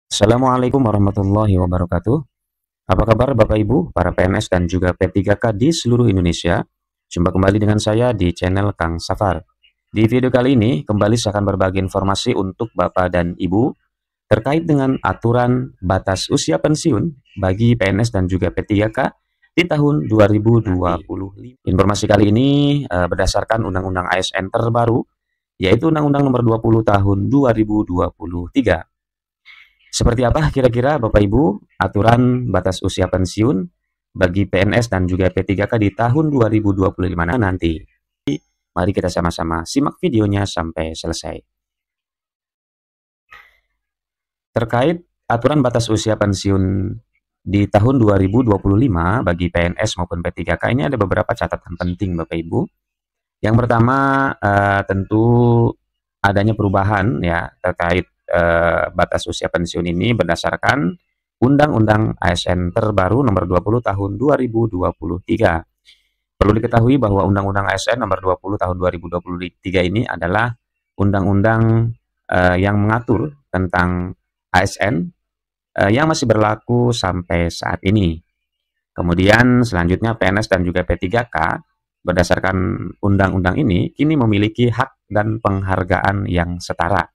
Assalamualaikum warahmatullahi wabarakatuh. Apa kabar Bapak Ibu, para PNS dan juga P3K di seluruh Indonesia? Jumpa kembali dengan saya di channel Kang Safar. Di video kali ini, kembali saya akan berbagi informasi untuk Bapak dan Ibu terkait dengan aturan batas usia pensiun bagi PNS dan juga P3K di tahun 2025. Informasi kali ini berdasarkan Undang-Undang ASN terbaru, yaitu Undang-Undang Nomor 20 Tahun 2023. Seperti apa kira-kira Bapak Ibu aturan batas usia pensiun bagi PNS dan juga P3K di tahun 2025 nanti? Mari kita sama-sama simak videonya sampai selesai. Terkait aturan batas usia pensiun di tahun 2025 bagi PNS maupun P3K ini ada beberapa catatan penting Bapak Ibu. Yang pertama tentu adanya perubahan ya terkait batas usia pensiun ini berdasarkan Undang-Undang ASN terbaru Nomor 20 Tahun 2023. Perlu diketahui bahwa Undang-Undang ASN Nomor 20 Tahun 2023 ini adalah undang-undang yang mengatur tentang ASN yang masih berlaku sampai saat ini. Kemudian selanjutnya PNS dan juga P3K berdasarkan undang-undang ini kini memiliki hak dan penghargaan yang setara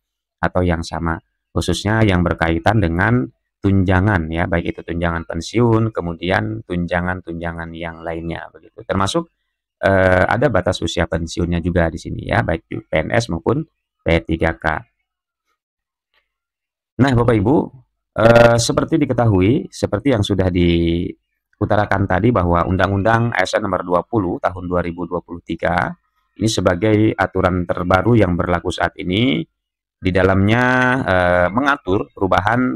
atau yang sama, khususnya yang berkaitan dengan tunjangan ya, baik itu tunjangan pensiun, kemudian tunjangan-tunjangan yang lainnya begitu. Termasuk ada batas usia pensiunnya juga di sini ya, baik di PNS maupun P3K. Nah, Bapak Ibu, seperti diketahui, seperti yang sudah diutarakan tadi bahwa Undang-Undang ASN Nomor 20 Tahun 2023 ini sebagai aturan terbaru yang berlaku saat ini, di dalamnya mengatur perubahan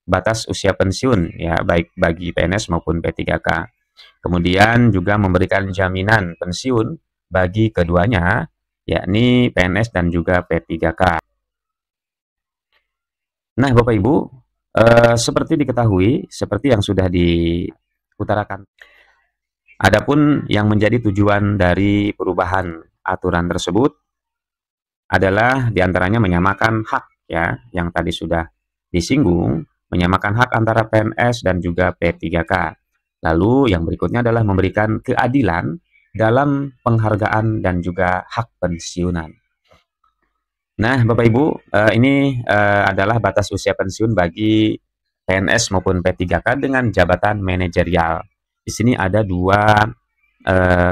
batas usia pensiun ya baik bagi PNS maupun P3K. Kemudian juga memberikan jaminan pensiun bagi keduanya yakni PNS dan juga P3K. Nah, Bapak Ibu, seperti diketahui, seperti yang sudah diutarakan. Adapun yang menjadi tujuan dari perubahan aturan tersebut adalah diantaranya menyamakan hak ya yang tadi sudah disinggung, menyamakan hak antara PNS dan juga P3K. Lalu yang berikutnya adalah memberikan keadilan dalam penghargaan dan juga hak pensiunan. Nah, Bapak Ibu, ini adalah batas usia pensiun bagi PNS maupun P3K dengan jabatan manajerial. Di sini ada dua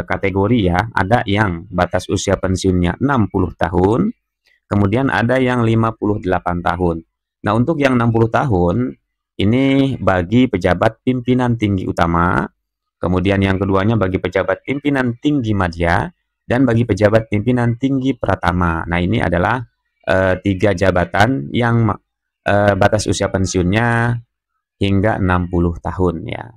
kategori ya, ada yang batas usia pensiunnya 60 tahun, kemudian ada yang 58 tahun. Nah, untuk yang 60 tahun, ini bagi pejabat pimpinan tinggi utama, kemudian yang keduanya bagi pejabat pimpinan tinggi madya, dan bagi pejabat pimpinan tinggi pratama. Nah, ini adalah tiga jabatan yang batas usia pensiunnya hingga 60 tahun ya.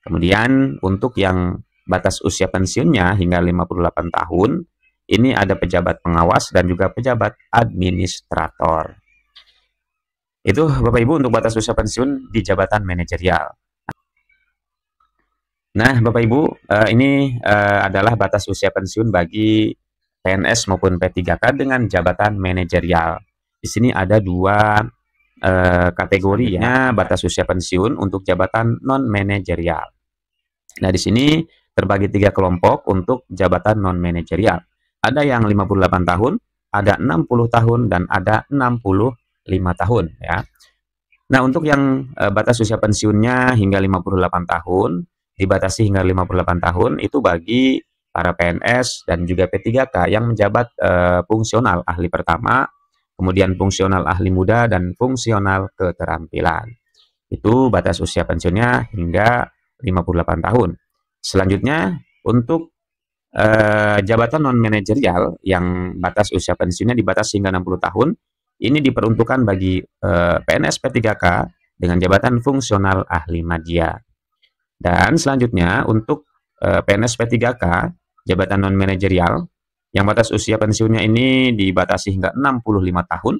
Kemudian untuk yang batas usia pensiunnya hingga 58 tahun, ini ada pejabat pengawas dan juga pejabat administrator. Itu Bapak Ibu untuk batas usia pensiun di jabatan manajerial. Nah, Bapak Ibu, ini adalah batas usia pensiun bagi PNS maupun P3K dengan jabatan manajerial. Di sini ada dua kategorinya batas usia pensiun untuk jabatan non-manajerial. Nah, di sini terbagi tiga kelompok untuk jabatan non-manajerial. Ada yang 58 tahun, ada 60 tahun, dan ada 65 tahun. Ya. Nah, untuk yang batas usia pensiunnya hingga 58 tahun, dibatasi hingga 58 tahun, itu bagi para PNS dan juga P3K yang menjabat fungsional ahli pertama, kemudian fungsional ahli muda, dan fungsional keterampilan. Itu batas usia pensiunnya hingga 58 tahun. Selanjutnya, untuk jabatan non-manajerial yang batas usia pensiunnya dibatasi hingga 60 tahun, ini diperuntukkan bagi PNS P3K dengan jabatan fungsional ahli madya. Dan selanjutnya, untuk PNS P3K, jabatan non-manajerial, yang batas usia pensiunnya ini dibatasi hingga 65 tahun,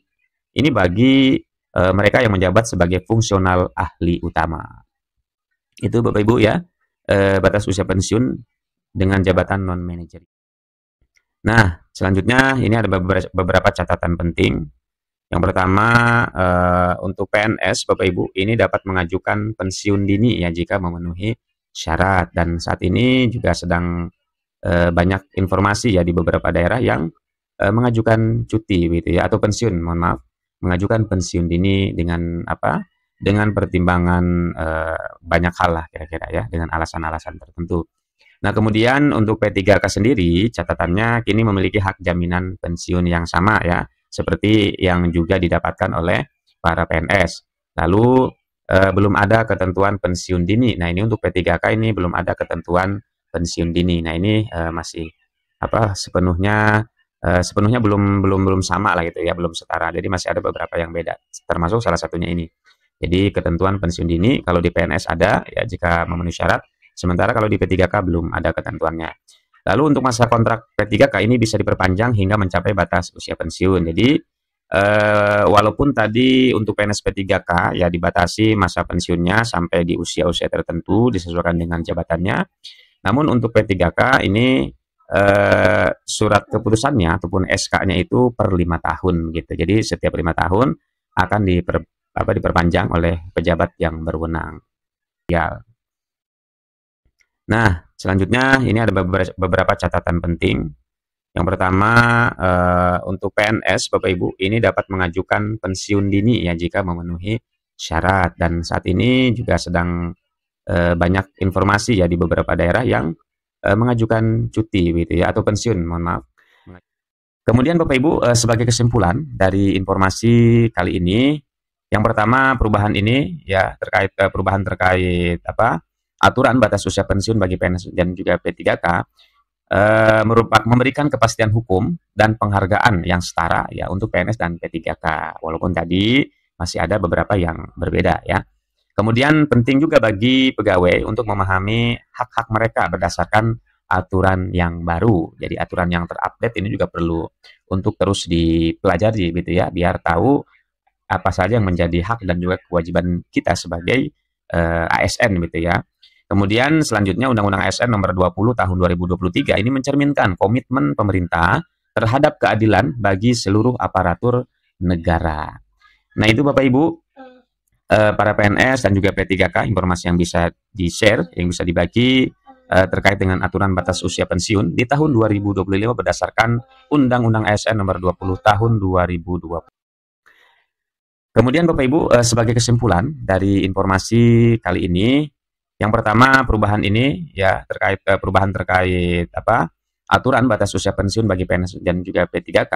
ini bagi mereka yang menjabat sebagai fungsional ahli utama. Itu Bapak Ibu ya, batas usia pensiun dengan jabatan non-manajerial. Nah, selanjutnya ini ada beberapa catatan penting. Yang pertama, untuk PNS Bapak Ibu ini dapat mengajukan pensiun dini ya jika memenuhi syarat, dan saat ini juga sedang banyak informasi ya di beberapa daerah yang mengajukan cuti gitu ya, atau pensiun, mohon maaf, mengajukan pensiun dini dengan apa? Dengan pertimbangan banyak hal lah kira-kira ya, dengan alasan-alasan tertentu. Nah, kemudian untuk P3K sendiri, catatannya kini memiliki hak jaminan pensiun yang sama ya, seperti yang juga didapatkan oleh para PNS. Lalu belum ada ketentuan pensiun dini. Nah, ini untuk P3K ini belum ada ketentuan pensiun dini. Nah, ini masih apa sepenuhnya belum sama lah gitu ya, belum setara. Jadi masih ada beberapa yang beda. Termasuk salah satunya ini. Jadi ketentuan pensiun dini kalau di PNS ada ya jika memenuhi syarat. Sementara kalau di P3K belum ada ketentuannya. Lalu untuk masa kontrak P3K ini bisa diperpanjang hingga mencapai batas usia pensiun. Jadi walaupun tadi untuk PNS P3K ya dibatasi masa pensiunnya sampai di usia-usia tertentu disesuaikan dengan jabatannya. Namun untuk P3K ini surat keputusannya ataupun SK-nya itu per 5 tahun gitu. Jadi setiap 5 tahun akan diperpanjang oleh pejabat yang berwenang. Ya. Nah, selanjutnya ini ada beberapa catatan penting. Yang pertama, untuk PNS Bapak Ibu ini dapat mengajukan pensiun dini ya jika memenuhi syarat, dan saat ini juga sedang banyak informasi ya di beberapa daerah yang mengajukan cuti gitu ya, atau pensiun, mohon maaf. Kemudian Bapak Ibu, sebagai kesimpulan dari informasi kali ini, yang pertama perubahan ini ya terkait perubahan terkait apa? Aturan batas usia pensiun bagi PNS dan juga P3K memberikan kepastian hukum dan penghargaan yang setara ya untuk PNS dan P3K. Walaupun tadi masih ada beberapa yang berbeda ya. Kemudian penting juga bagi pegawai untuk memahami hak-hak mereka berdasarkan aturan yang baru. Jadi aturan yang terupdate ini juga perlu untuk terus dipelajari gitu ya, biar tahu apa saja yang menjadi hak dan juga kewajiban kita sebagai ASN gitu ya. Kemudian selanjutnya Undang-Undang ASN Nomor 20 Tahun 2023 ini mencerminkan komitmen pemerintah terhadap keadilan bagi seluruh aparatur negara. Nah, itu Bapak Ibu, para PNS dan juga P3K, informasi yang bisa di-share, yang bisa dibagi terkait dengan aturan batas usia pensiun di tahun 2025 berdasarkan Undang-Undang ASN Nomor 20 Tahun 2020. Kemudian Bapak Ibu, sebagai kesimpulan dari informasi kali ini, yang pertama perubahan ini ya terkait perubahan terkait apa? Aturan batas usia pensiun bagi PNS dan juga P3K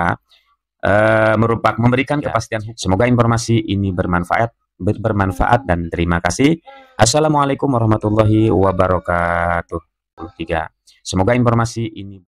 memberikan kepastian hukum. Semoga informasi ini bermanfaat dan terima kasih. Assalamualaikum warahmatullahi wabarakatuh. Semoga informasi ini